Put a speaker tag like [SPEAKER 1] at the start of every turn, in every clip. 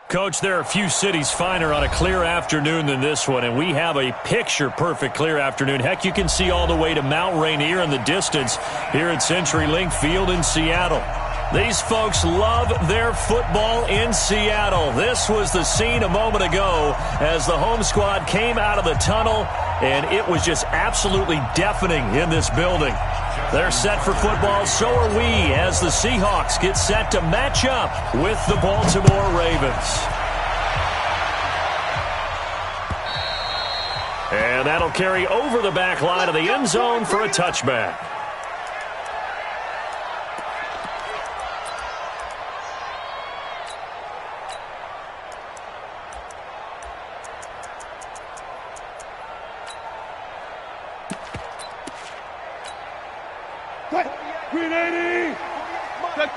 [SPEAKER 1] Coach, there are a few cities finer on a clear afternoon than this one, and we have a picture-perfect clear afternoon. Heck, you can see all the way to Mount Rainier in the distance here at CenturyLink Field in Seattle. These folks love their football in Seattle. This was the scene a moment ago as the home squad came out of the tunnel, and it was just absolutely deafening in this building. They're set for football, so are we, as the Seahawks get set to match up with the Baltimore Ravens. And that'll carry over the back line of the end zone for a touchback.
[SPEAKER 2] Green 80!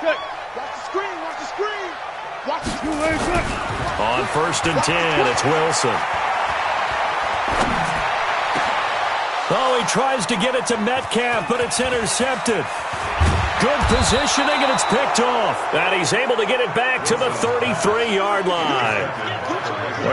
[SPEAKER 2] Check. Watch the screen, watch the screen! Watch the screen!
[SPEAKER 1] On 1st and 10, it's Wilson. Oh, he tries to get it to Metcalf, but it's intercepted. Good positioning, and it's picked off. And he's able to get it back to the 33-yard line.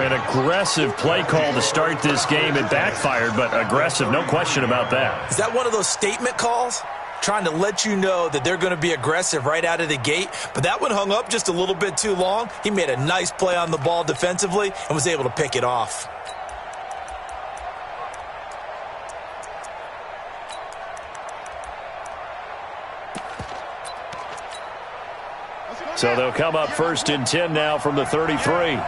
[SPEAKER 1] An aggressive play call to start this game. It backfired, but aggressive, no question about that.
[SPEAKER 3] Is that one of those statement calls? Trying to let you know that they're going to be aggressive right out of the gate, but that one hung up just a little bit too long. He made a nice play on the ball defensively and was able to pick it off.
[SPEAKER 1] So they'll come up 1st and 10 now from the 33.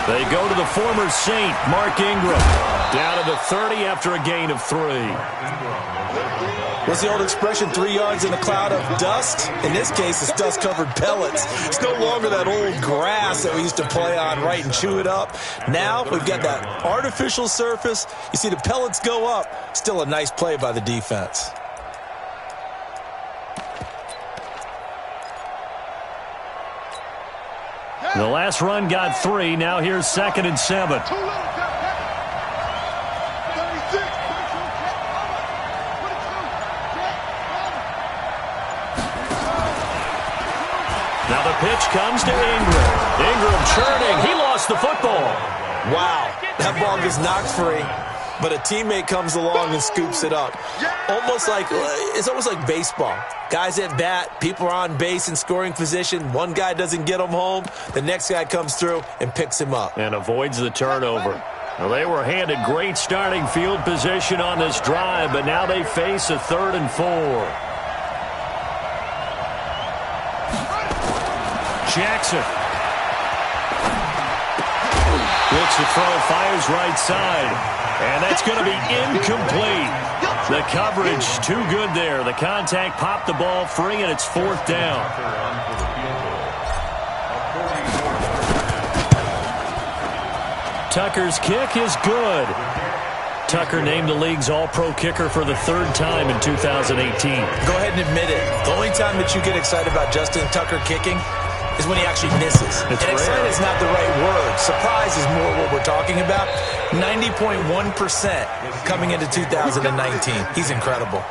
[SPEAKER 1] They go to the former Saint, Mark Ingram, down to the 30 after a gain of 3.
[SPEAKER 3] What's the old expression, 3 yards in a cloud of dust? In this case, it's dust-covered pellets. It's no longer that old grass that we used to play on, right, and chew it up. Now we've got that artificial surface. You see the pellets go up. Still a nice play by the defense.
[SPEAKER 1] The last run got 3. Now here's 2nd and 7. Now the pitch comes to Ingram. Ingram churning. He lost the football.
[SPEAKER 3] Wow, that ball gets knocked free, but a teammate comes along and scoops it up. It's almost like baseball. Guys at bat, people are on base in scoring position. One guy doesn't get him home. The next guy comes through and picks him up.
[SPEAKER 1] And avoids the turnover. Well, they were handed great starting field position on this drive, but now they face a 3rd and 4. Jackson. Looks to throw, fires right side. And that's going to be incomplete. The coverage too good there. The contact popped the ball free, and it's 4th down. Tucker's kick is good. Tucker named the league's all-pro kicker for the 3rd time in 2018.
[SPEAKER 3] Go ahead and admit it. The only time that you get excited about Justin Tucker kicking is when he actually misses. And excited is not the right word. Surprise is more what we're talking about. 90.1% coming into 2019. He's incredible.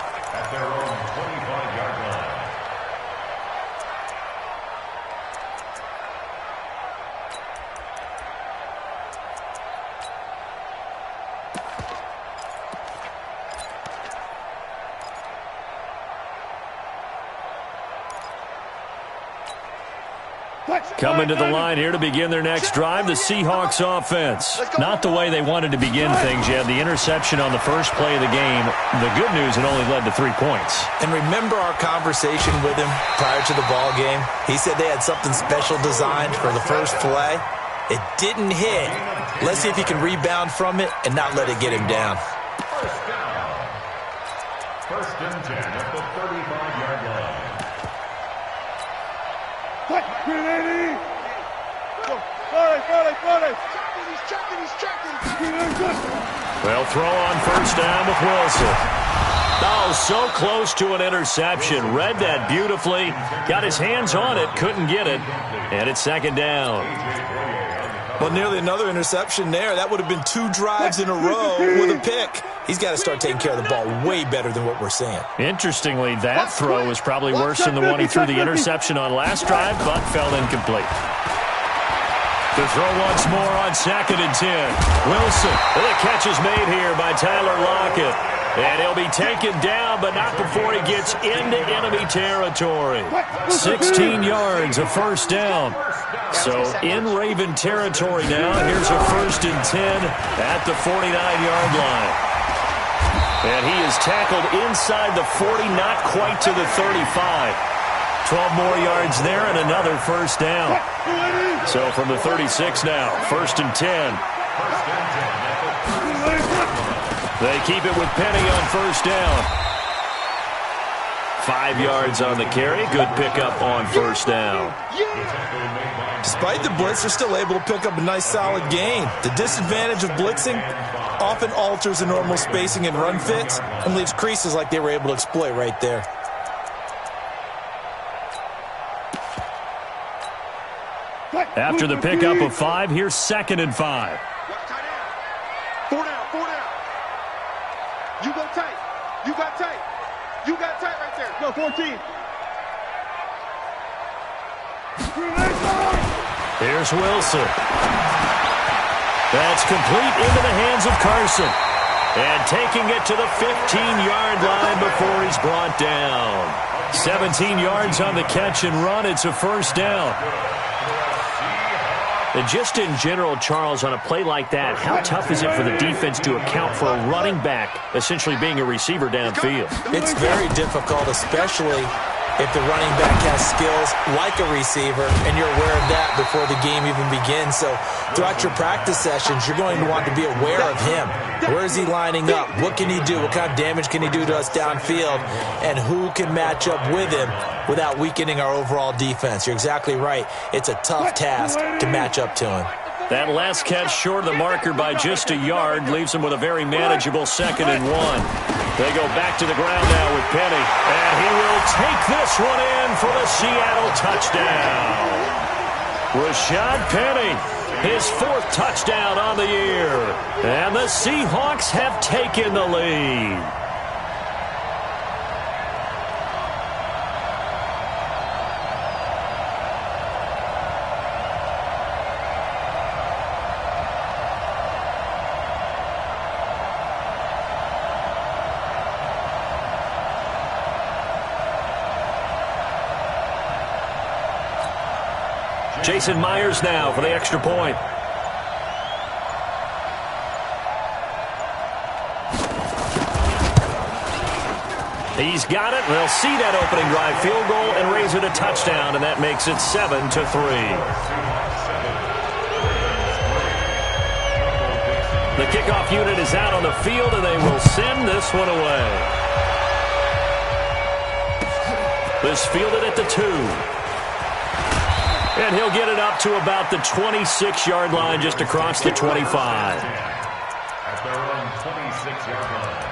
[SPEAKER 1] Coming to the line here to begin their next drive, the Seahawks offense. Not the way they wanted to begin things. You had the interception on the first play of the game. The good news, it only led to 3 points.
[SPEAKER 3] And remember our conversation with him prior to the ball game? He said they had something special designed for the first play. It didn't hit. Let's see if he can rebound from it and not let it get him down.
[SPEAKER 4] First and 10 at the 35-yard line.
[SPEAKER 2] Green 80! He's checking!
[SPEAKER 1] Well, throw on 1st down with Wilson. Oh, so close to an interception. Read that beautifully. Got his hands on it, couldn't get it. And it's 2nd down.
[SPEAKER 3] Well, nearly another interception there. That would have been 2 drives in a row with a pick. He's got to start taking care of the ball way better than what we're seeing.
[SPEAKER 1] Interestingly, that throw was probably worse than the one he threw the interception on last drive, but fell incomplete. The throw once more on 2nd and 10. Wilson. The catch is made here by Tyler Lockett. And he'll be taken down, but not before he gets into enemy territory. 16 yards, a first down. So in Raven territory now, here's a 1st and 10 at the 49-yard line. And he is tackled inside the 40, not quite to the 35. 12 more yards there and another first down. So from the 36 now, 1st and 10. They keep it with Penny on first down. 5 yards on the carry. Good pickup on first down.
[SPEAKER 3] Despite the blitz, they're still able to pick up a nice solid gain. The disadvantage of blitzing often alters the normal spacing and run fits and leaves creases like they were able to exploit right there.
[SPEAKER 1] After the pickup of 5, here's 2nd and 5.
[SPEAKER 2] 4 down, 4 down. You go tight. You got tight. You got tight right there. Go, 14.
[SPEAKER 1] Here's Wilson. That's complete into the hands of Carson. And taking it to the 15-yard line before he's brought down. 17 yards on the catch and run. It's a first down. And just in general, Charles, on a play like that, how tough is it for the defense to account for a running back essentially being a receiver downfield?
[SPEAKER 3] It's very difficult, especially if the running back has skills like a receiver, and you're aware of that before the game even begins. So throughout your practice sessions, you're going to want to be aware of him. Where is he lining up? What can he do? What kind of damage can he do to us downfield? And who can match up with him without weakening our overall defense? You're exactly right. It's a tough task to match up to him.
[SPEAKER 1] That last catch short of the marker by just a yard leaves him with a very manageable 2nd and 1. They go back to the ground now with Penny. And he will take this one in for the Seattle touchdown. Rashad Penny, his 4th touchdown on the year. And the Seahawks have taken the lead. Jason Myers now for the extra point. He's got it. They'll see that opening drive field goal and raise it a touchdown, and that makes it 7-3. The kickoff unit is out on the field, and they will send this one away. This fielded at the 2. And he'll get it up to about the 26-yard line, just across the 25.
[SPEAKER 4] At their own 26-yard line.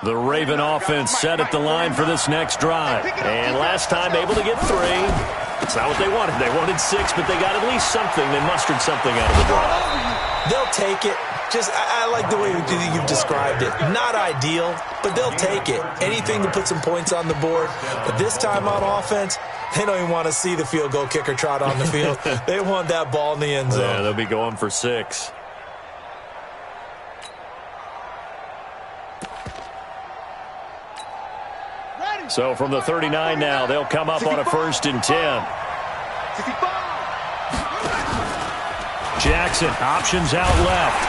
[SPEAKER 1] The Raven offense set at the line for this next drive. And last time able to get 3. It's not what they wanted. They wanted 6, but they got at least something. They mustered something out of the drive.
[SPEAKER 3] They'll take it. I like the way you've described it. Not ideal, but they'll take it. Anything to put some points on the board. But this time on offense, they don't even want to see the field goal kicker trot on the field. They want that ball in the end zone.
[SPEAKER 1] Yeah, they'll be going for 6. So from the 39 now, they'll come up on a 1st and 10. Jackson options out left.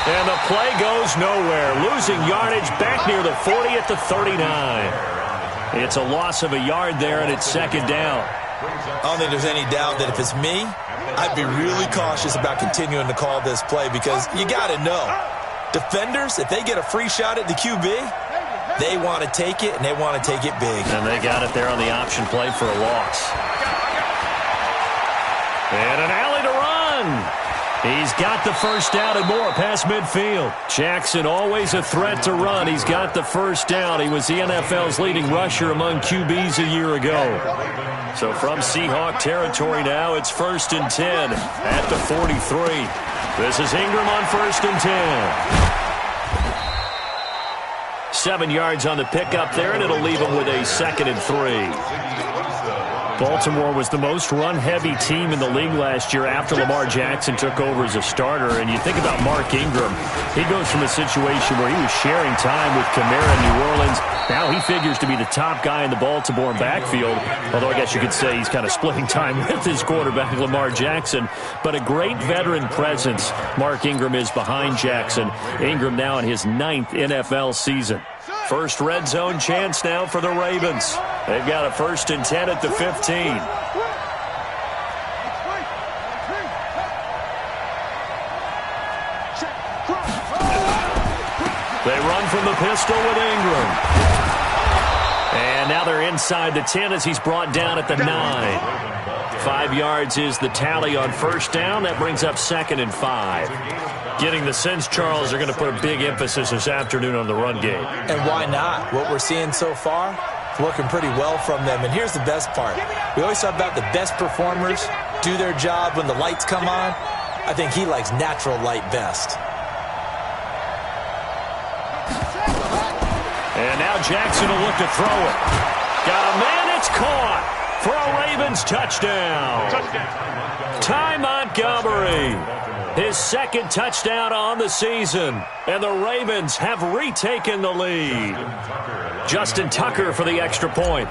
[SPEAKER 1] And the play goes nowhere. Losing yardage back near the 40 at the 39. It's a loss of a yard there, and it's 2nd down.
[SPEAKER 3] I don't think there's any doubt that if it's me, I'd be really cautious about continuing to call this play because you got to know. Defenders, if they get a free shot at the QB, they want to take it, and they want to take it big.
[SPEAKER 1] And they got it there on the option play for a loss. And an alley to run. He's got the 1st down and more past midfield. Jackson always a threat to run. He's got the 1st down. He was the NFL's leading rusher among QBs a year ago. So from Seahawk territory now, it's 1st and 10 at the 43. This is Ingram on 1st and 10. 7 yards on the pickup there, and it'll leave him with a 2nd and 3. Baltimore was the most run-heavy team in the league last year after Lamar Jackson took over as a starter. And you think about Mark Ingram, he goes from a situation where he was sharing time with Kamara in New Orleans. Now he figures to be the top guy in the Baltimore backfield, although I guess you could say he's kind of splitting time with his quarterback, Lamar Jackson. But a great veteran presence Mark Ingram is behind Jackson. Ingram now in his 9th NFL season. First red zone chance now for the Ravens. They've got a 1st and 10 at the 15. They run from the pistol with Ingram. And now they're inside the 10 as he's brought down at the 9. 5 yards is the tally on 1st down. That brings up 2nd and 5. Getting the sense, Charles, are going to put a big emphasis this afternoon on the run game.
[SPEAKER 3] And why not? What we're seeing so far, working pretty well from them. And here's the best part. We always talk about the best performers do their job when the lights come on. I think he likes natural light best.
[SPEAKER 1] And now Jackson will look to throw it. Got a man, it's caught for a Ravens touchdown. Ty Montgomery. His 2nd touchdown on the season. And the Ravens have retaken the lead. Justin Tucker for the extra point.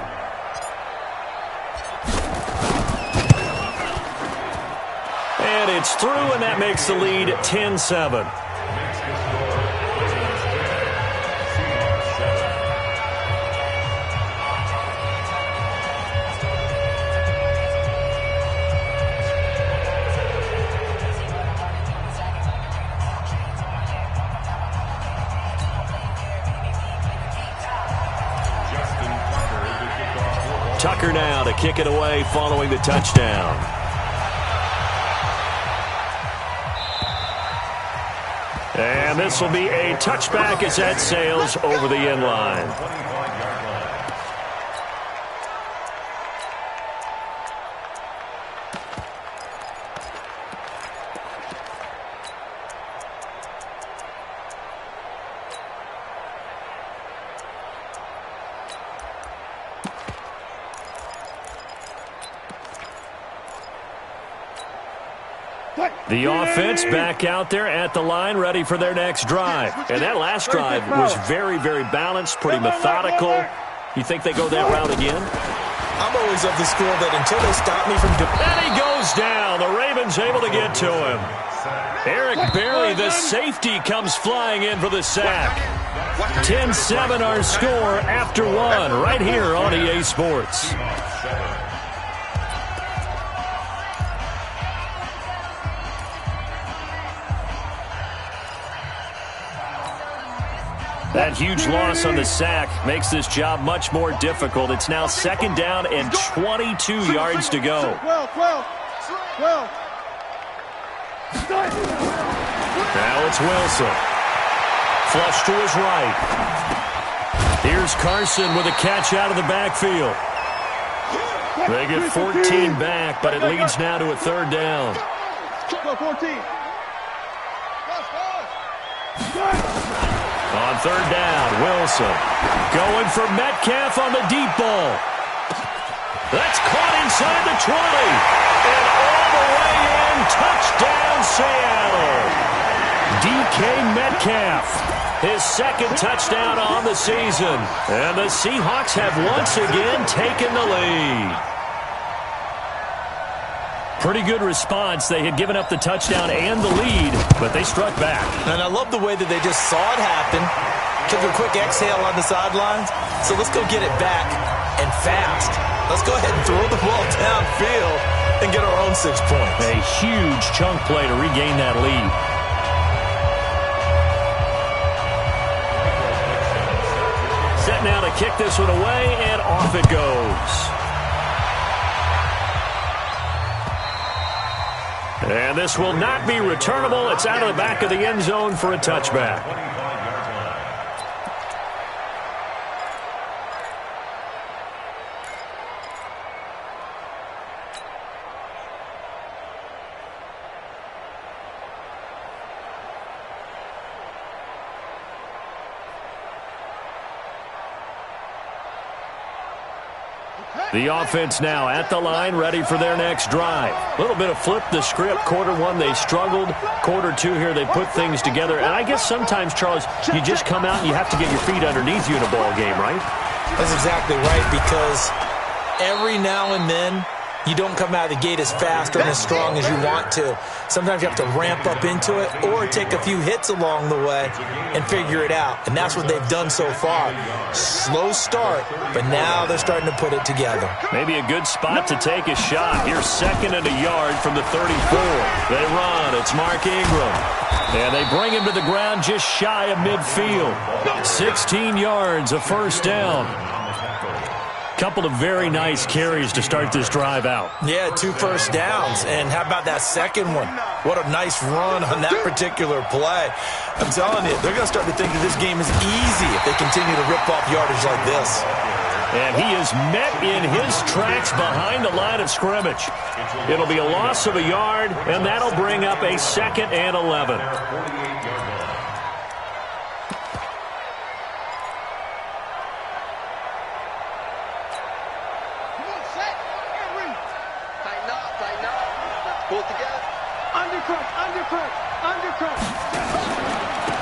[SPEAKER 1] And it's through, and that makes the lead 10-7. Tucker now to kick it away following the touchdown. And this will be a touchback as that sails over the end line. The offense back out there at the line, ready for their next drive. And that last drive was very, very balanced, pretty methodical. You think they go that route again?
[SPEAKER 3] I'm always of the school that until they stop me from doing...
[SPEAKER 1] And he goes down. The Ravens able to get to him. Eric Berry, the safety, comes flying in for the sack. 10-7 our score after 1 right here on EA Sports. That huge loss on the sack makes this job much more difficult. It's now 2nd down and 22 yards to go.
[SPEAKER 2] 12.
[SPEAKER 1] Now it's Wilson. Flush to his right. Here's Carson with a catch out of the backfield. They get 14 back, but it leads now to a third down.
[SPEAKER 2] 14.
[SPEAKER 1] On third down, Wilson going for Metcalf on the deep ball. That's caught inside the 20. And all the way in, touchdown Seattle. DK Metcalf, his second touchdown on the season. And the Seahawks have once again taken the lead. Pretty good response. They had given up the touchdown and the lead, but they struck back.
[SPEAKER 3] And I love the way that they just saw it happen, took a quick exhale on the sidelines. So let's go get it back and fast. Let's go ahead and throw the ball downfield and get our own 6 points.
[SPEAKER 1] A huge chunk play to regain that lead. Set now to kick this one away, and off it goes. And this will not be returnable. It's out of the back of the end zone for a touchback. The offense now at the line, ready for their next drive. A little bit of flip the script. Quarter one, they struggled. Quarter two here, they put things together. And I guess sometimes, Charles, you just come out and you have to get your feet underneath you in a ball game, right?
[SPEAKER 3] That's exactly right, because every now and then, you don't come out of the gate as fast or as strong as you want to. Sometimes you have to ramp up into it or take a few hits along the way and figure it out. And that's what they've done so far. Slow start, but now they're starting to put it together.
[SPEAKER 1] Maybe a good spot to take a shot. Here's second and a yard from the 34. They run. It's Mark Ingram. And they bring him to the ground just shy of midfield. 16 yards, a first down. Couple of very nice carries to start this drive out.
[SPEAKER 3] Yeah, 2 first downs. And how about that second one? What a nice run on that particular play. I'm telling you, they're going to start to think that this game is easy if they continue to rip off yardage like this.
[SPEAKER 1] And he is met in his tracks behind the line of scrimmage. It'll be a loss of a yard, and that'll bring up a 2nd and 11.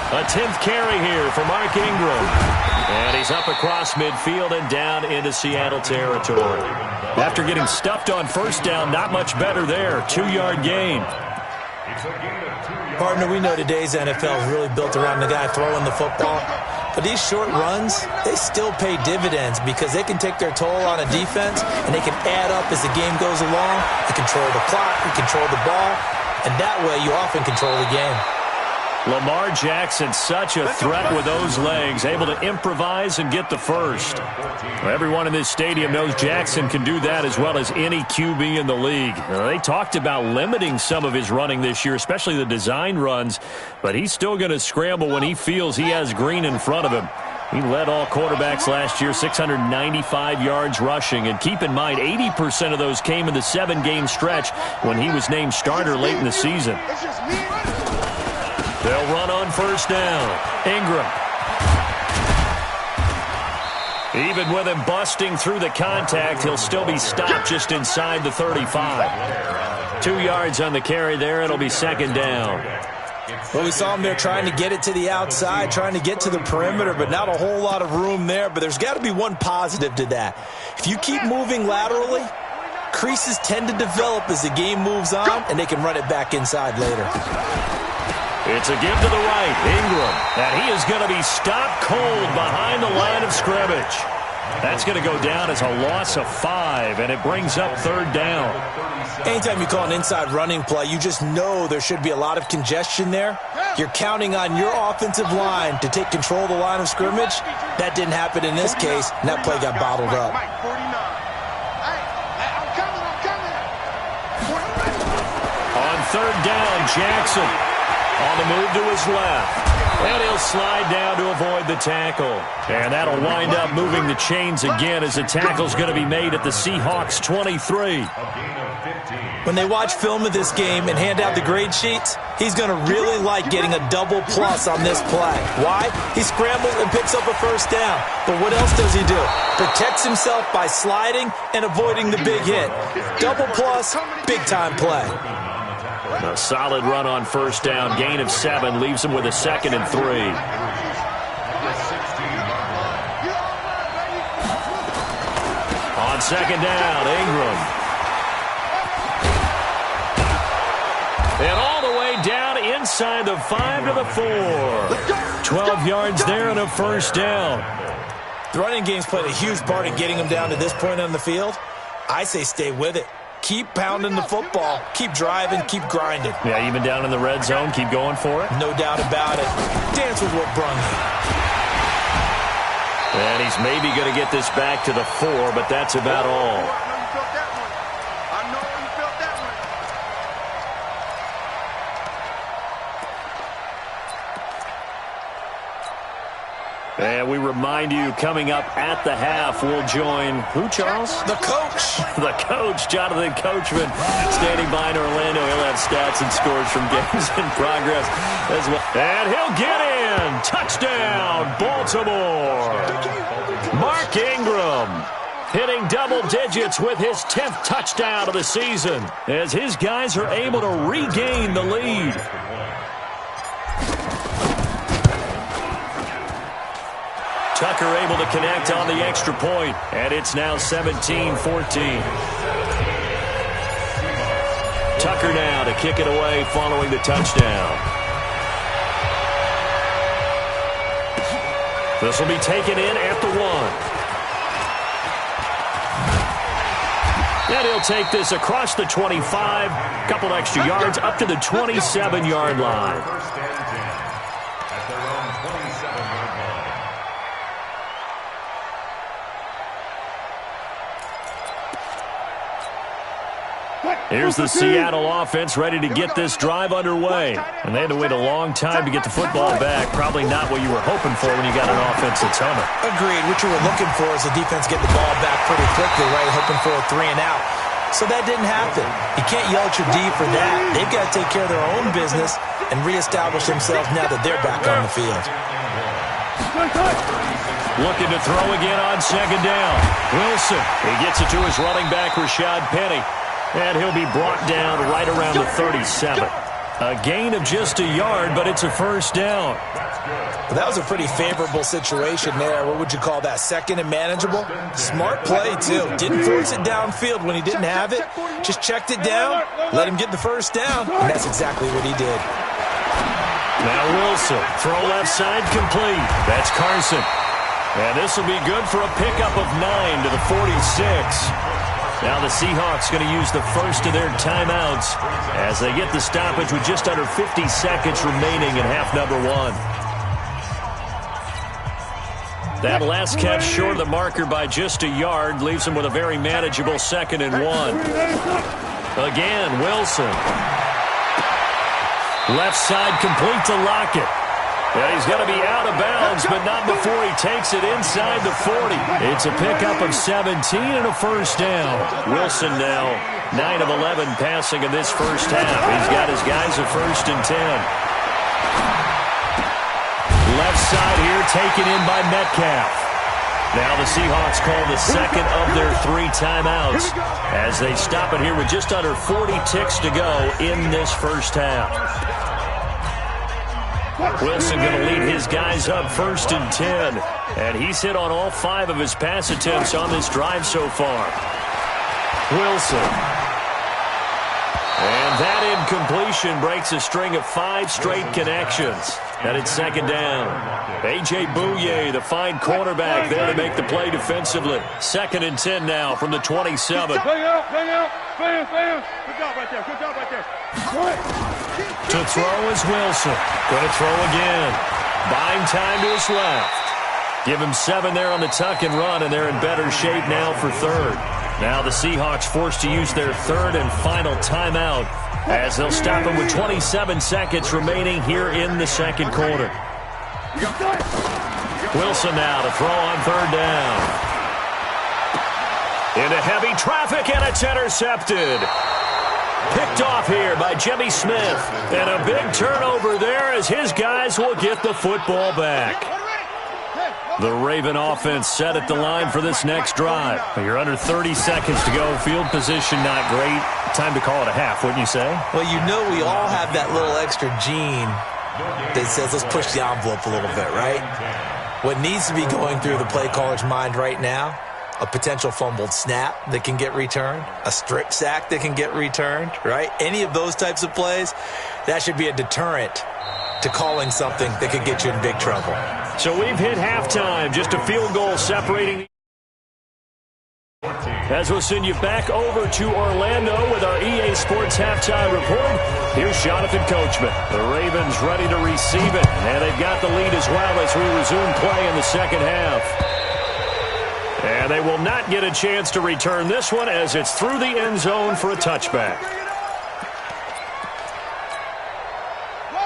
[SPEAKER 1] A 10th carry here for Mark Ingram. And he's up across midfield and down into Seattle territory. After getting stuffed on first down, not much better there. 2-yard gain.
[SPEAKER 3] Partner, we know today's NFL is really built around the guy throwing the football. But these short runs, they still pay dividends because they can take their toll on a defense and they can add up as the game goes along. They control the clock, they control the ball, and that way you often control the game.
[SPEAKER 1] Lamar Jackson, such a threat with those legs, able to improvise and get the first. Everyone in this stadium knows Jackson can do that as well as any QB in the league. They talked about limiting some of his running this year, especially the design runs, but he's still going to scramble when he feels he has green in front of him. He led all quarterbacks last year, 695 yards rushing. And keep in mind, 80% of those came in the 7-game stretch when he was named starter late in the season. They'll run on first down. Ingram. Even with him busting through the contact, he'll still be stopped just inside the 35. 2 yards on the carry there. It'll be 2nd down.
[SPEAKER 3] Well, we saw him there trying to get it to the outside, trying to get to the perimeter, but not a whole lot of room there. But there's got to be one positive to that. If you keep moving laterally, creases tend to develop as the game moves on, and they can run it back inside later.
[SPEAKER 1] It's a give to the right, Ingram. And he is going to be stopped cold behind the line of scrimmage. That's going to go down as a loss of 5, and it brings up 3rd down.
[SPEAKER 3] Anytime you call an inside running play, you just know there should be a lot of congestion there. You're counting on your offensive line to take control of the line of scrimmage. That didn't happen in this case, and that play got bottled up.
[SPEAKER 1] On 3rd down, Jackson. On the move to his left. And he'll slide down to avoid the tackle. And that'll wind up moving the chains again as the tackle's going to be made at the Seahawks 23.
[SPEAKER 3] When they watch film of this game and hand out the grade sheets, he's going to really like getting a double plus on this play. Why? He scrambles and picks up a first down. But what else does he do? Protects himself by sliding and avoiding the big hit. Double plus, big-time play.
[SPEAKER 1] A solid run on first down. Gain of 7 leaves him with a 2nd and 3. On 2nd down, Ingram. And all the way down inside the 5 to the 4. 12 yards there and a first down.
[SPEAKER 3] The running game's played a huge part in getting him down to this point on the field. I say stay with it. Keep pounding the football. Keep driving. Keep grinding.
[SPEAKER 1] Yeah, even down in the red zone, keep going for it.
[SPEAKER 3] No doubt about it. Dance with what brung you.
[SPEAKER 1] And he's maybe going to get this back to the 4, but that's about all. And we remind you, coming up at the half, we'll join who, Charles?
[SPEAKER 3] The coach.
[SPEAKER 1] The coach, Jonathan Coachman, standing by in Orlando. He'll have stats and scores from games in progress as well. And he'll get in. Touchdown, Baltimore. Mark Ingram hitting double digits with his 10th touchdown of the season as his guys are able to regain the lead. Tucker able to connect on the extra point, and it's now 17-14. Tucker now to kick it away following the touchdown. This will be taken in at the 1. And he'll take this across the 25, couple extra yards up to the 27-yard line. Here's the Seattle offense ready to get this drive underway. And they had to wait a long time to get the football back. Probably not what you were hoping for when you got an offense that's humming.
[SPEAKER 3] Agreed. What you were looking for is the defense getting the ball back pretty quickly, right? Hoping for a 3 and out. So that didn't happen. You can't yell at your D for that. They've got to take care of their own business and reestablish themselves now that they're back on the field.
[SPEAKER 1] Looking to throw again on 2nd down. Wilson. He gets it to his running back, Rashad Penny. And he'll be brought down right around the 37. A gain of just a yard, but it's a first down.
[SPEAKER 3] Well, that was a pretty favorable situation there. What would you call that? 2nd and manageable? Smart play, too. Didn't force it downfield when he didn't have it. Just checked it down, let him get the first down, and that's exactly what he did.
[SPEAKER 1] Now Wilson, throw left side complete. That's Carson. And this will be good for a pickup of 9 to the 46. Now the Seahawks going to use the first of their timeouts as they get the stoppage with just under 50 seconds remaining in half number 1. That last catch short of the marker by just a yard leaves him with a very manageable 2nd and 1. Again, Wilson. Left side complete to Lockett. Yeah, he's going to be out of bounds, but not before he takes it inside the 40. It's a pickup of 17 and a first down. Wilson now 9 of 11 passing in this first half. He's got his guys a 1st and 10. Left side here taken in by Metcalf. Now the Seahawks call the 2nd of their 3 timeouts as they stop it here with just under 40 ticks to go in this first half. Wilson going to lead his guys up 1st and 10. And he's hit on all 5 of his pass attempts on this drive so far. Wilson. And that incompletion breaks a string of 5 straight connections. And it's 2nd down. A.J. Bouye, the fine cornerback, there to make the play defensively. 2nd and 10 now from the 27.
[SPEAKER 2] Bang out. Good job right there.
[SPEAKER 1] To throw is Wilson. Going to throw again. Buying time to his left. Give him 7 there on the tuck and run, and they're in better shape now for 3rd. Now the Seahawks forced to use their 3rd and final timeout as they'll stop him with 27 seconds remaining here in the second quarter. Wilson now to throw on third down. Into heavy traffic, and it's intercepted. Picked off here by Jimmy Smith. And a big turnover there as his guys will get the football back. The Raven offense set at the line for this next drive. You're under 30 seconds to go. Field position not great. Time to call it a half, wouldn't you say?
[SPEAKER 3] Well, you know we all have that little extra gene that says let's push the envelope a little bit, right? What needs to be going through the play caller's mind right now, a potential fumbled snap that can get returned, a strip sack that can get returned, right? Any of those types of plays, that should be a deterrent to calling something that could get you in big trouble.
[SPEAKER 1] So we've hit halftime, just a field goal separating. As we'll send you back over to Orlando with our EA Sports halftime report, here's Jonathan Coachman. The Ravens ready to receive it, and they've got the lead as well as we resume play in the second half. And they will not get a chance to return this one as it's through the end zone for a touchback.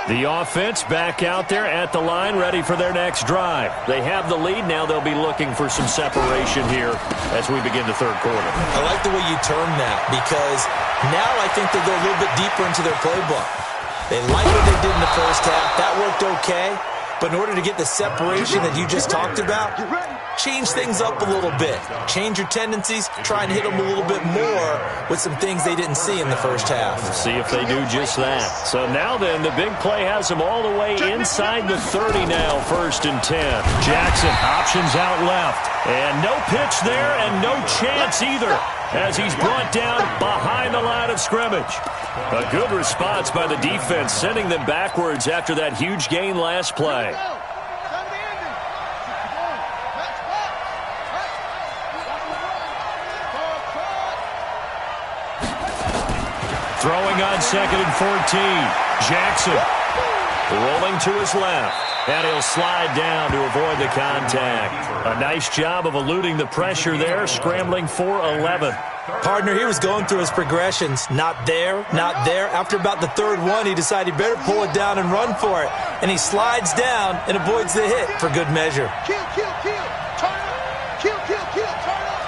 [SPEAKER 1] The offense back out there at the line, ready for their next drive. They have the lead. Now they'll be looking for some separation here as we begin the third quarter.
[SPEAKER 3] I like the way you term that, because now I think they go a little bit deeper into their playbook. They like what they did in the first half. That worked okay. But in order to get the separation that you just talked about, change things up a little bit. Change your tendencies. Try and hit them a little bit more with some things they didn't see in the first half.
[SPEAKER 1] See if they do just that. So now then, the big play has them all the way inside the 30 now, 1st and 10. Jackson options out left. And no pitch there and no chance either as he's brought down behind the line of scrimmage. A good response by the defense, sending them backwards after that huge gain last play. Throwing on 2nd and 14. Jackson rolling to his left. And he'll slide down to avoid the contact. A nice job of eluding the pressure there, scrambling for 11.
[SPEAKER 3] Partner, he was going through his progressions. Not there, not there. After about the third one, he decided he better pull it down and run for it. And he slides down and avoids the hit for good measure.
[SPEAKER 2] Kill, kill, kill. Turn up. Kill, kill, kill. Turn up.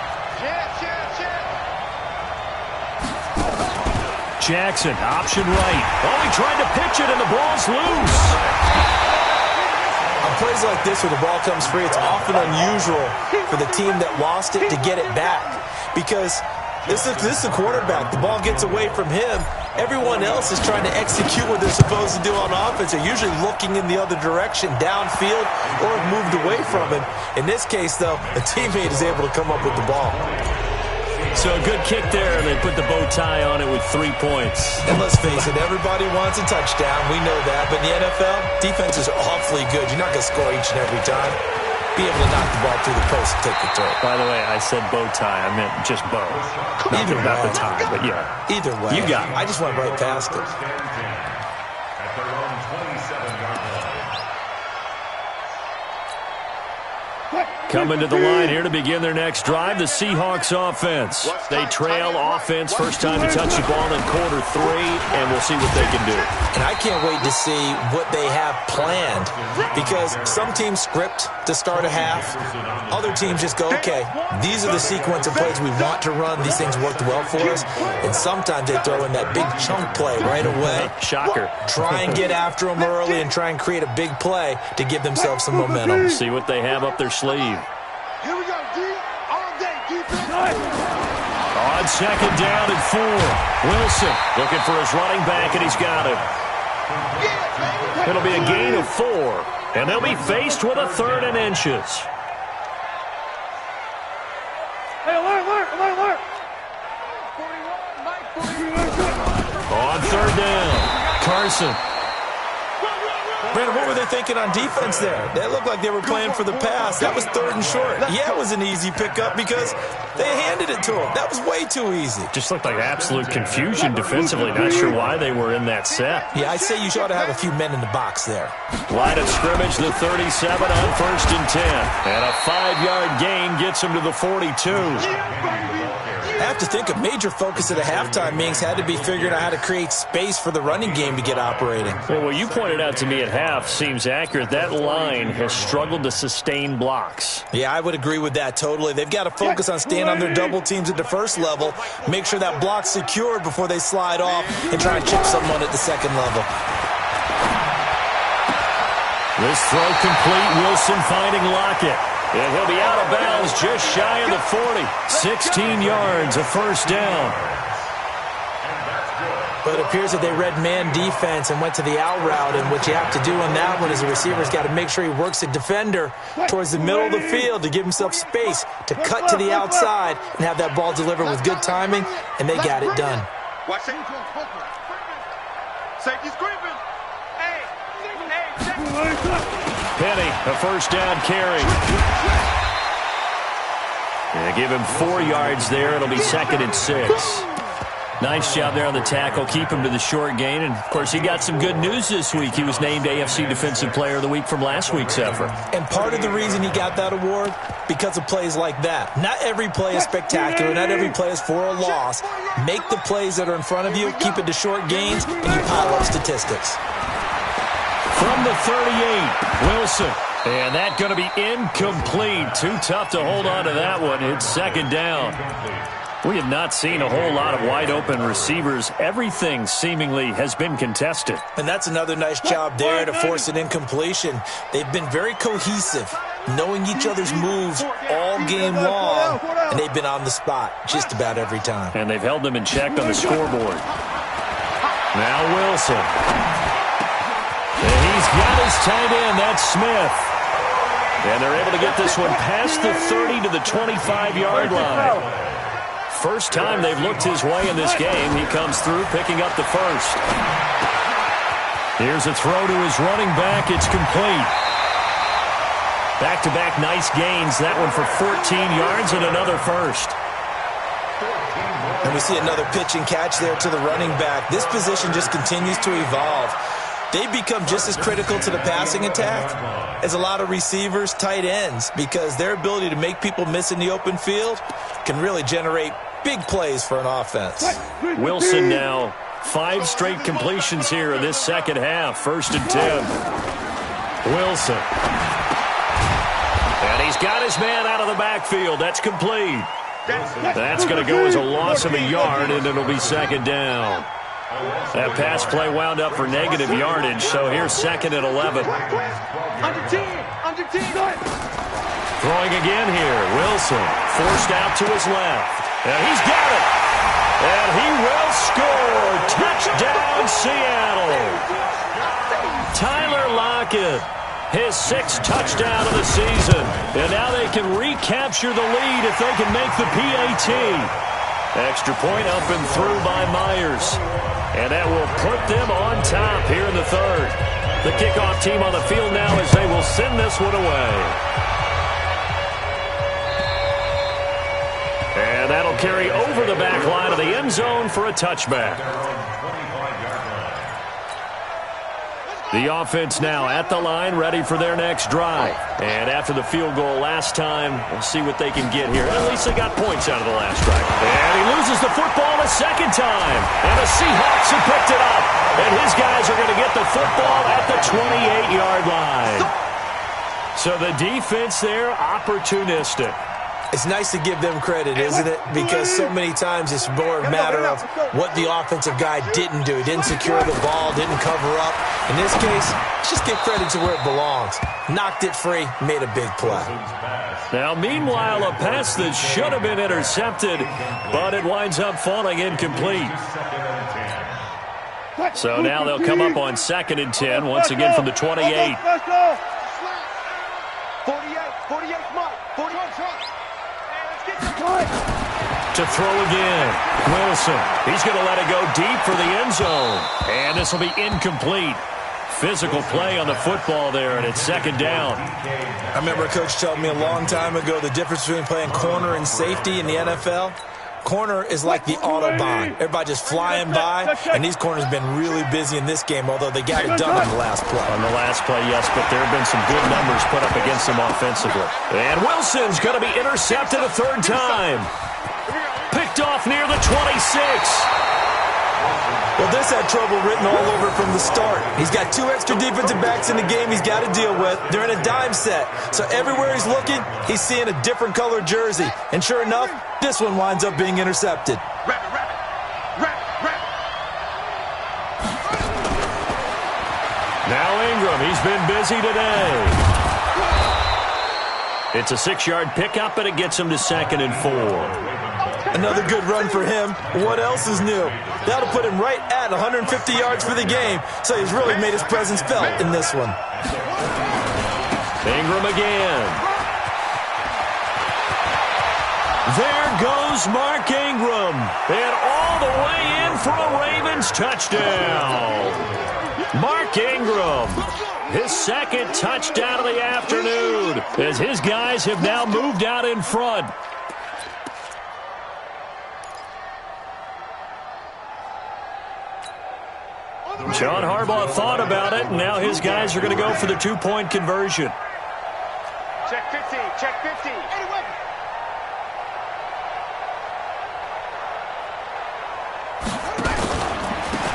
[SPEAKER 1] Jackson, option right. Oh, he tried to pitch it and the ball's loose.
[SPEAKER 3] On plays like this where the ball comes free, it's often unusual for the team that lost it to get it back, because this is the quarterback. The ball gets away from him. Everyone else is trying to execute what they're supposed to do on offense. They're usually looking in the other direction, downfield, or have moved away from him. In this case, though, a teammate is able to come up with the ball.
[SPEAKER 1] So a good kick there, and they put the bow tie on it with 3 points.
[SPEAKER 3] And let's face it, everybody wants a touchdown. We know that. But in the NFL, defenses are awfully good. You're not going to score each and every time. Be able to knock the ball through the post and take the throw.
[SPEAKER 1] By the way, I said bow tie. I meant just bow. Either about the tie, but yeah.
[SPEAKER 3] Either way.
[SPEAKER 1] You got it.
[SPEAKER 3] I just went right past it.
[SPEAKER 4] At their own 27-yard line.
[SPEAKER 1] Coming to the line here to begin their next drive, the Seahawks offense. They trail offense, first time to touch the ball in quarter 3, and we'll see what they can do.
[SPEAKER 3] And I can't wait to see what they have planned, because some teams script to start a half. Other teams just go, okay, these are the sequence of plays we want to run. These things worked well for us. And sometimes they throw in that big chunk play right away.
[SPEAKER 1] Shocker.
[SPEAKER 3] Try and get after them early and try and create a big play to give themselves some momentum.
[SPEAKER 1] See what they have up their sleeve.
[SPEAKER 2] Here we go, D. All day, defense.
[SPEAKER 1] On 2nd down and 4. Wilson looking for his running back, and he's got it. It'll be a gain of 4, and they'll be faced with a 3rd and inches.
[SPEAKER 2] Hey, alert.
[SPEAKER 1] On 3rd down, Carson.
[SPEAKER 3] Brandon, what were they thinking on defense there? They looked like they were playing for the pass. That was 3rd and short. Yeah, it was an easy pickup because they handed it to him. That was way too easy.
[SPEAKER 1] Just looked like absolute confusion defensively. Not sure why they were in that set.
[SPEAKER 3] Yeah, I'd say you ought to have a few men in the box there.
[SPEAKER 1] Line of scrimmage, the 37 on 1st and 10. And a 5-yard gain gets him to the 42.
[SPEAKER 2] Yeah, baby.
[SPEAKER 3] I have to think a major focus of the halftime meetings had to be figuring out how to create space for the running game to get operating.
[SPEAKER 1] Well, what you pointed out to me at half seems accurate. That line has struggled to sustain blocks.
[SPEAKER 3] Yeah, I would agree with that totally. They've got to focus on staying on their double teams at the first level, make sure that block's secured before they slide off and try and chip someone at the second level.
[SPEAKER 1] This throw complete. Wilson finding Lockett. And he'll be out of bounds just shy of the 40. 16 yards, a first down.
[SPEAKER 3] But it appears that they read man defense and went to the out route. And what you have to do on that one is the receiver's got to make sure he works the defender towards the middle of the field to give himself space to cut to the outside and have that ball delivered with good timing, and they got it done.
[SPEAKER 2] Watch it. Safety's creeping. Hey.
[SPEAKER 1] Penny, a first down carry. Yeah, give him 4 yards there. It'll be 2nd and 6. Nice job there on the tackle. Keep him to the short gain. And, of course, he got some good news this week. He was named AFC Defensive Player of the Week from last week's effort.
[SPEAKER 3] And part of the reason he got that award, because of plays like that. Not every play is spectacular. Not every play is for a loss. Make the plays that are in front of you, keep it to short gains, and you pile up statistics.
[SPEAKER 1] From the 38, Wilson. And that's going to be incomplete. Too tough to hold on to that one. It's 2nd down. We have not seen a whole lot of wide-open receivers. Everything seemingly has been contested.
[SPEAKER 3] And that's another nice job there to force an incompletion. They've been very cohesive, knowing each other's moves all game long, and they've been on the spot just about every time.
[SPEAKER 1] And they've held them in check on the scoreboard. Now Wilson. And he's got his tight end. That's Smith. And they're able to get this one past the 30 to the 25-yard line. First time they've looked his way in this game. He comes through, picking up the first. Here's a throw to his running back. It's complete. Back-to-back nice gains. That one for 14 yards and another first.
[SPEAKER 3] And we see another pitch and catch there to the running back. This position just continues to evolve. They've become just as critical to the passing attack as a lot of receivers, tight ends, because their ability to make people miss in the open field can really generate big plays for an offense.
[SPEAKER 1] Wilson now 5 straight completions here in this second half. 1st and 10. Wilson. And he's got his man out of the backfield. That's complete. That's going to go as a loss of a yard, and it'll be 2nd down. That pass play wound up for negative yardage, so here's 2nd and 11.
[SPEAKER 2] Under 10.
[SPEAKER 1] Throwing again here. Wilson forced out to his left. And he's got it. And he will score. Touchdown, Seattle. Tyler Lockett, his 6th touchdown of the season. And now they can recapture the lead if they can make the PAT. Extra point up and through by Myers. And that will put them on top here in the 3rd. The kickoff team on the field now as they will send this one away. And that'll carry over the back line of the end zone for a touchback. The offense now at the line, ready for their next drive. And after the field goal last time, we'll see what they can get here. At least they got points out of the last drive. And he loses the football a 2nd time. And the Seahawks have picked it up. And his guys are going to get the football at the 28-yard line. So the defense there, opportunistic.
[SPEAKER 3] It's nice to give them credit, isn't it? Because so many times it's more a matter of what the offensive guy didn't do. He didn't secure the ball, didn't cover up. In this case, let's just give credit to where it belongs. Knocked it free, made a big play.
[SPEAKER 1] Now, meanwhile, a pass that should have been intercepted, but it winds up falling incomplete. So now they'll come up on 2nd and 10, once again from the 28.
[SPEAKER 2] 48, Mike. 41.
[SPEAKER 1] To throw again. Wilson. He's going to let it go deep for the end zone. And this will be incomplete. Physical play on the football there, and it's 2nd down.
[SPEAKER 3] I remember a coach told me a long time ago the difference between playing corner and safety in the NFL. Corner is like the Autobahn. Everybody just flying by, and these corners have been really busy in this game, although they got it done on the last play.
[SPEAKER 1] On the last play, yes, but there have been some good numbers put up against them offensively. And Wilson's going to be intercepted a 3rd time. Picked off near the 26.
[SPEAKER 3] Well, this had trouble written all over from the start. He's got 2 extra defensive backs in the game he's got to deal with. They're in a dime set. So everywhere he's looking, he's seeing a different color jersey. And sure enough, this one winds up being intercepted.
[SPEAKER 1] Now Ingram, he's been busy today. It's a 6-yard pickup, and it gets him to 2nd and 4.
[SPEAKER 3] Another good run for him. What else is new? That'll put him right at 150 yards for the game, so he's really made his presence felt in this one.
[SPEAKER 1] Ingram again. There goes Mark Ingram. And all the way in for a Ravens touchdown. Mark Ingram, his 2nd touchdown of the afternoon, as his guys have now moved out in front. John Harbaugh thought about it, and now his guys are going to go for the 2-point conversion.
[SPEAKER 2] Check 50, check 50.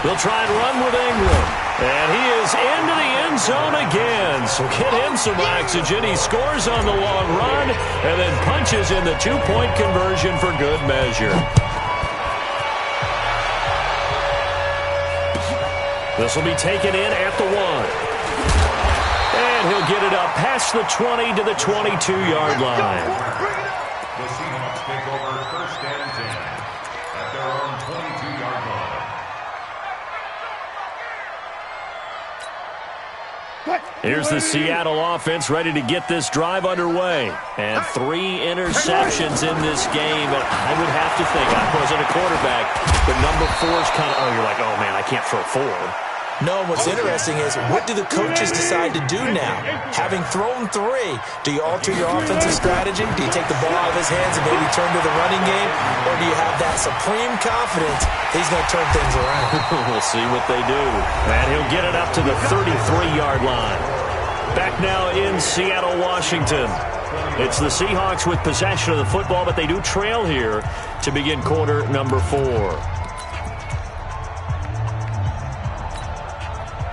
[SPEAKER 1] They'll try and run with Ingram. And he is into the end zone again. So get him some oxygen. He scores on the long run and then punches in the 2-point conversion for good measure. This will be taken in at the 1. And he'll get it up past the 20 to the 22-yard line.
[SPEAKER 4] The Seahawks take over 1st and 10 at their own 22-yard line.
[SPEAKER 1] Here's the Seattle offense ready to get this drive underway. And 3 interceptions in this game. And I would have to think, I wasn't a quarterback, but number 4 is kind of, you're like, oh, man, I can't throw 4.
[SPEAKER 3] No, what's interesting is, what do the coaches decide to do now? Having thrown 3, do you alter your offensive strategy? Do you take the ball out of his hands and maybe turn to the running game? Or do you have that supreme confidence he's going to turn things around?
[SPEAKER 1] We'll see what they do. And he'll get it up to the 33-yard line. Back now in Seattle, Washington. It's the Seahawks with possession of the football, but they do trail here to begin quarter number 4.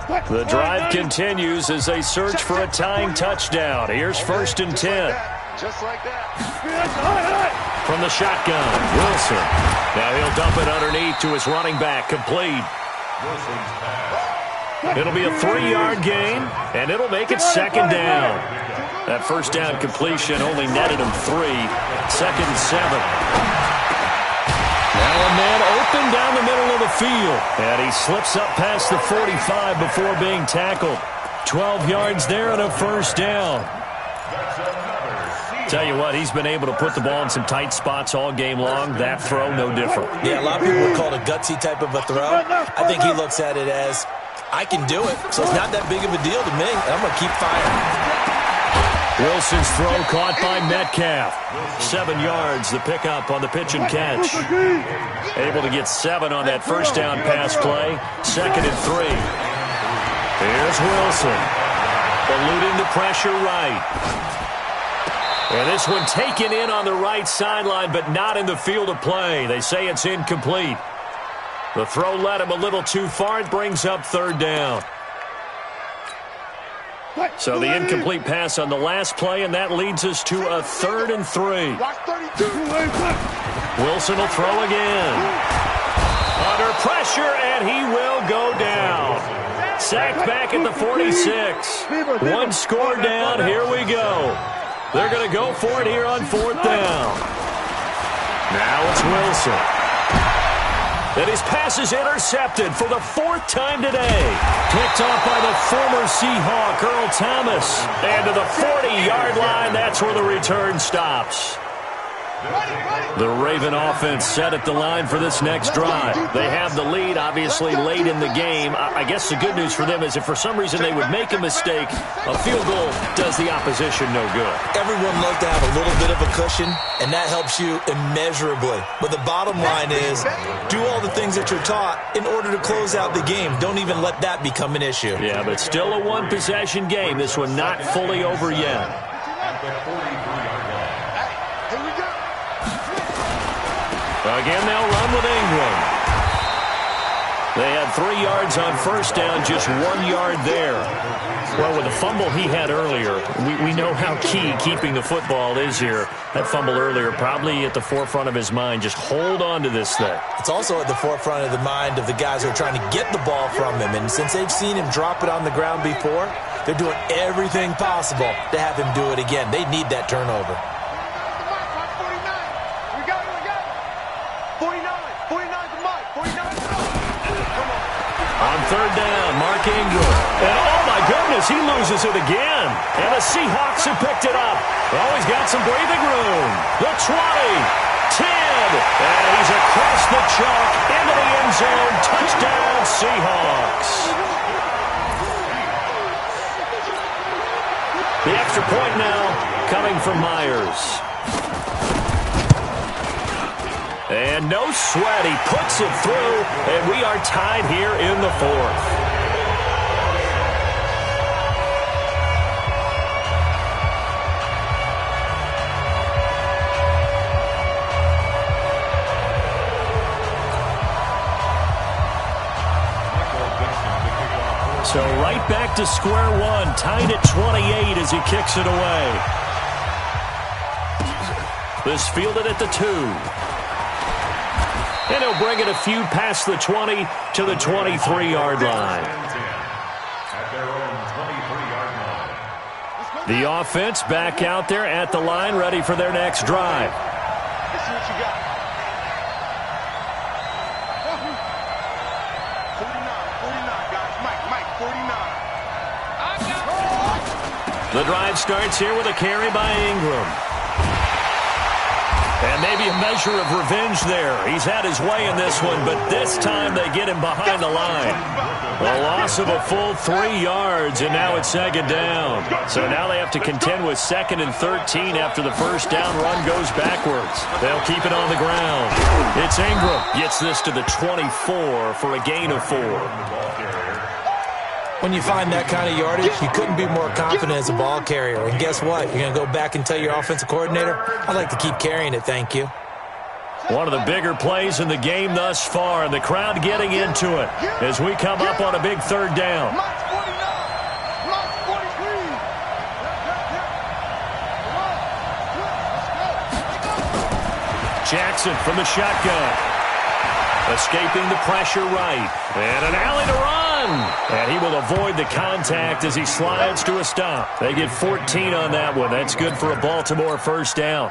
[SPEAKER 1] The drive continues as they search for a tying touchdown. Here's 1st and 10.
[SPEAKER 2] Just like that.
[SPEAKER 1] From the shotgun, Wilson. Now he'll dump it underneath to his running back, complete. It'll be a 3-yard gain, and it'll make it 2nd down. That 1st down completion only netted him 3. 2nd and 7. Now a man open down the middle of the field. And he slips up past the 45 before being tackled. 12 yards there and a 1st down. Tell you what, he's been able to put the ball in some tight spots all game long. That throw, no different.
[SPEAKER 3] Yeah, a lot of people would call it a gutsy type of a throw. I think he looks at it as, I can do it, so it's not that big of a deal to me. I'm going to keep firing.
[SPEAKER 1] Wilson's throw caught by Metcalf. 7 yards, the pickup on the pitch and catch. Able to get 7 on that 1st down pass play. 2nd and 3. Here's Wilson. Eluding the pressure right. And this one taken in on the right sideline, but not in the field of play. They say it's incomplete. The throw led him a little too far. It brings up 3rd down. So the incomplete pass on the last play, and that leads us to a 3rd and 3. Wilson will throw again. Under pressure, and he will go down. Sacked back at the 46. 1 score down. Here we go. They're going to go for it here on 4th down. Now it's Wilson. And his pass is intercepted for the 4th time today. Picked off by the former Seahawk, Earl Thomas. And to the 40-yard line, that's where the return stops. The Raven offense set at the line for this next drive. They have the lead, obviously, late in the game. I guess the good news for them is if for some reason they would make a mistake, a field goal does the opposition no good.
[SPEAKER 3] Everyone loves to have a little bit of a cushion, and that helps you immeasurably. But the bottom line is, do all the things that you're taught in order to close out the game. Don't even let that become an issue.
[SPEAKER 1] Yeah, but still a one-possession game. This one not fully over yet. Again, they'll run with Ingram. They had 3 yards on first down, just 1 yard there. Well, with the fumble he had earlier, we know how key keeping the football is here. That fumble earlier probably at the forefront of his mind. Just hold on to this thing.
[SPEAKER 3] It's also at the forefront of the mind of the guys who are trying to get the ball from him. And since they've seen him drop it on the ground before, they're doing everything possible to have him do it again. They need that turnover.
[SPEAKER 1] On third down, Mark Ingram. And oh my goodness, he loses it again. And the Seahawks have picked it up. Oh, he's got some breathing room. The 20, 10, and he's across the chalk into the end zone. Touchdown, Seahawks. The extra point now coming from Myers. And no sweat, he puts it through, and we are tied here in the fourth. So right back to square one, tied at 28 as he kicks it away. This fielded at the 2. And he'll bring it a few past the 20 to the 23-yard line.
[SPEAKER 4] At their own 23-yard line.
[SPEAKER 1] The offense back out there at the line, ready for their next drive.
[SPEAKER 2] Let's see what you got. 49, guys. Mike, 49.
[SPEAKER 1] The drive starts here with a carry by Ingram. And maybe a measure of revenge there. He's had his way in this one, but this time they get him behind the line. A loss of a full 3 yards, and now it's second down. So now they have to contend with 2nd and 13 after the first down run goes backwards. They'll keep it on the ground. It's Ingram. Gets this to the 24 for a gain of 4.
[SPEAKER 3] When you find that kind of yardage, you couldn't be more confident as a ball carrier. And guess what? You're going to go back and tell your offensive coordinator, I'd like to keep carrying it, thank you.
[SPEAKER 1] One of the bigger plays in the game thus far, and the crowd getting into it as we come up on a big third down. Jackson from the shotgun. Escaping the pressure right. And an alley to run. And he will avoid the contact as he slides to a stop. They get 14 on that one. That's good for a Baltimore first down.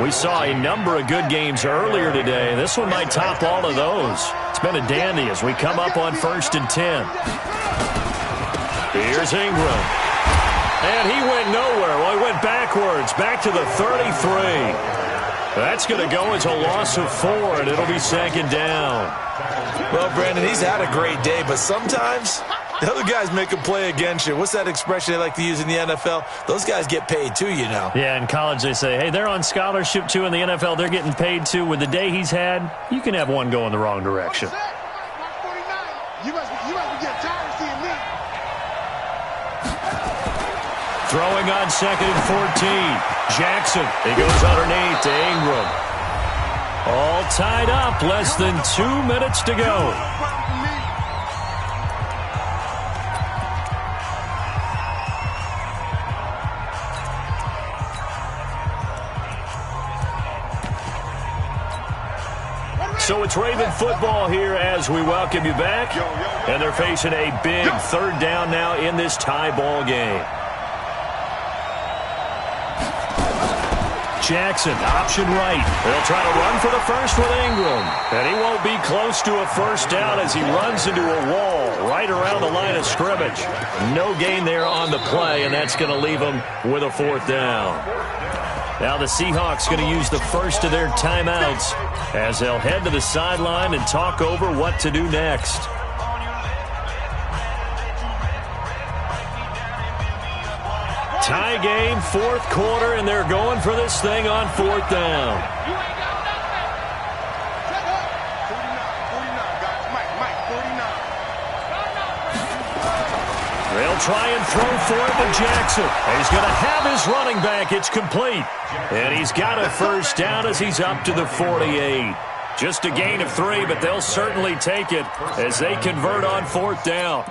[SPEAKER 1] We saw a number of good games earlier today. This one might top all of those. It's been a dandy as we come up on 1st and 10. Here's Ingram. And he went nowhere. Well, he went backwards. Back to the 33. That's going to go as a loss of 4, and it'll be second down.
[SPEAKER 3] Well, Brandon, he's had a great day, but sometimes the other guys make a play against you. What's that expression they like to use in the NFL? Those guys get paid too, you know.
[SPEAKER 1] Yeah, in college they say, hey, they're on scholarship too. In the NFL, they're getting paid too. With the day he's had, you can have one go in the wrong direction.
[SPEAKER 2] You must be getting tired of seeing me.
[SPEAKER 1] Throwing on 2nd and 14. Jackson, he goes underneath to Ingram. All tied up, less than 2 minutes to go. So it's Raven football here as we welcome you back. And they're facing a big third down now in this tie ball game. Jackson, option right. They'll try to run for the first with Ingram. And he won't be close to a first down as he runs into a wall right around the line of scrimmage. No gain there on the play, and that's going to leave him with a 4th down. Now the Seahawks going to use the first of their timeouts as they'll head to the sideline and talk over what to do next. Tie game, 4th quarter, and they're going for this thing on 4th down. They'll try and throw for it to Jackson. He's going to have his running back. It's complete. And he's got a first down as he's up to the 48. Just a gain of 3, but they'll certainly take it as they convert on 4th down.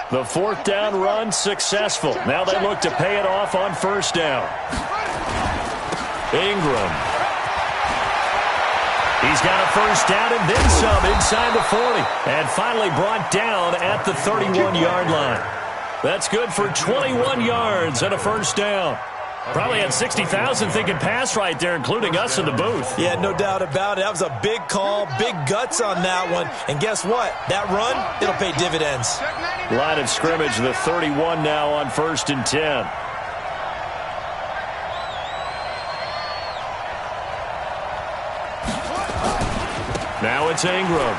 [SPEAKER 1] The 4th down run successful. Now they look to pay it off on 1st down. Ingram. He's got a first down and then some inside the 40. And finally brought down at the 31-yard line. That's good for 21 yards and a first down. Probably had 60,000 thinking pass right there, including us in the booth.
[SPEAKER 3] Yeah, no doubt about it. That was a big call, big guts on that one. And guess what? That run, it'll pay dividends.
[SPEAKER 1] Line of scrimmage, the 31 now on 1st and 10. Now it's Ingram.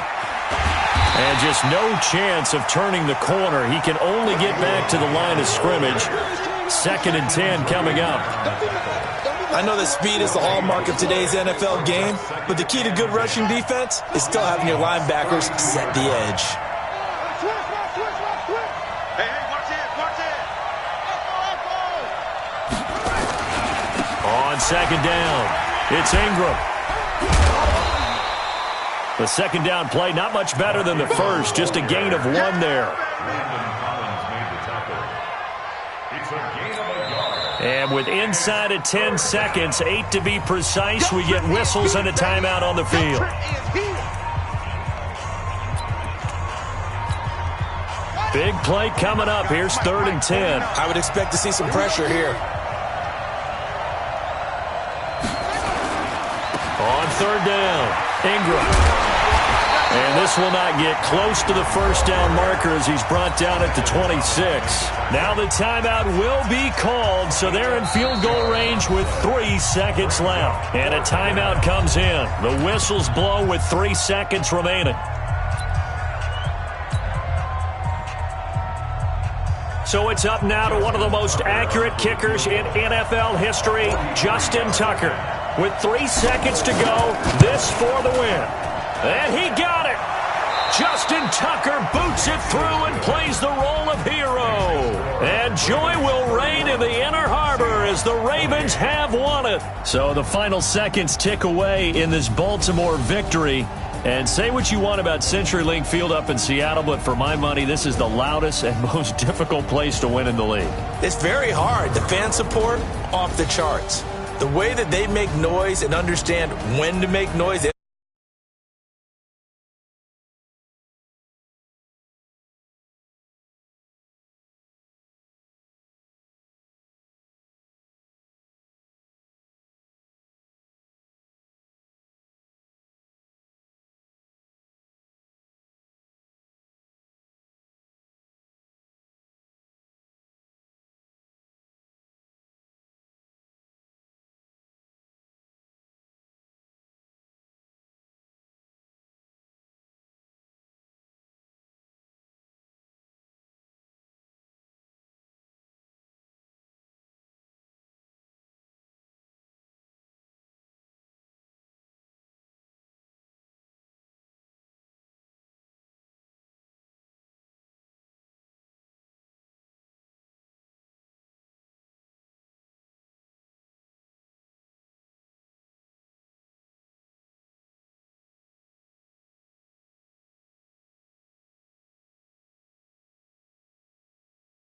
[SPEAKER 1] And just no chance of turning the corner. He can only get back to the line of scrimmage. 2nd and 10 coming up.
[SPEAKER 3] I know that speed is the hallmark of today's NFL game, but the key to good rushing defense is still having your linebackers set the edge.
[SPEAKER 1] On 2nd down, it's Ingram. The 2nd down play, not much better than the first, just a gain of 1 there. And with inside of 10 seconds, 8 to be precise, we get whistles and a timeout on the field. Big play coming up. Here's 3rd and 10.
[SPEAKER 3] I would expect to see some pressure here.
[SPEAKER 1] On 3rd down, Ingram. And this will not get close to the first down marker as he's brought down at the 26. Now the timeout will be called, so they're in field goal range with 3 seconds left. And a timeout comes in. The whistles blow with 3 seconds remaining. So it's up now to one of the most accurate kickers in NFL history, Justin Tucker. With 3 seconds to go, this for the win. And he got it. Justin Tucker boots it through and plays the role of hero. And joy will reign in the Inner Harbor as the Ravens have won it. So the final seconds tick away in this Baltimore victory. And say what you want about CenturyLink Field up in Seattle, but for my money, this is the loudest and most difficult place to win in the league.
[SPEAKER 3] It's very hard. The fan support, off the charts. The way that they make noise and understand when to make noise.